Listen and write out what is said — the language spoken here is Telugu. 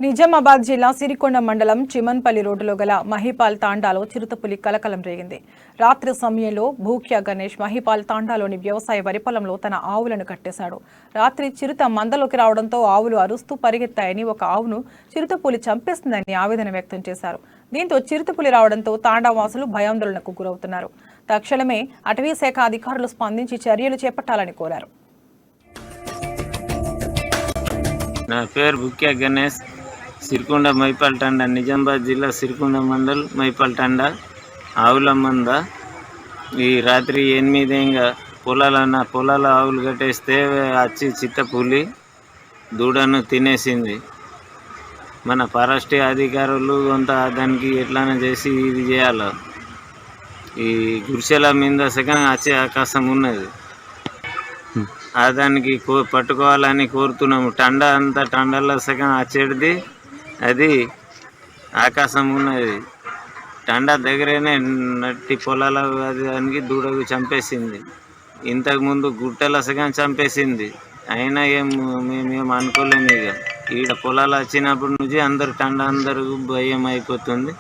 నిజామాబాద్ జిల్లా సిరికొండ మండలం చిమన్పల్లి రోడ్డులో గల మహిపాల్ తాండాలో చిరుతపులి కలకలం రేగింది. రాత్రి సమయంలో భూక్యా గణేష్ మహిపాల్ తాండాలోని వ్యవసాయ వరి పొలంలో తన ఆవులను కట్టేశాడు. రాత్రి చిరుత మందలోకి రావడంతో ఆవులు అరుస్తూ పరిగెత్తాయని, ఒక ఆవును చిరుతపులి చంపేస్తుందని ఆవేదన వ్యక్తం చేశారు. దీంతో చిరుతపులి రావడంతో తాండావాసులు భయాందోళనకు గురవుతున్నారు. తక్షణమే అటవీ శాఖ అధికారులు స్పందించి చర్యలు చేపట్టాలని కోరారు. నా పేరు భూక్యా గణేష్, సిరికొండ మైపాల్ తండా, నిజామాబాద్ జిల్లా సిరికొండ మండల్ మైపాల్ తండా ఆవుల మంద. ఈ రాత్రి 8 పొలాల ఆవులు కట్టేస్తే వచ్చి చిత్తపులి దూడను తినేసింది. మన ఫారెస్ట్ అధికారులు కొంత దానికి ఎట్లానే చేసి ఇది చేయాలి. ఈ గురిసెల మీద సగం వచ్చే అవకాశం ఉన్నది. దానికి పట్టుకోవాలని కోరుతున్నాము. టండాలో సగం వచ్చేది అది ఆకాశం ఉన్నది. టండా దగ్గరనే నట్టి పొలాల దానికి దూడకు చంపేసింది. ఇంతకుముందు గుట్టల సగం చంపేసింది. అయినా మేమేం అనుకోలేము. ఇక ఈడ పొలాలు వచ్చినప్పటి నుంచి అందరు భయం అయిపోతుంది.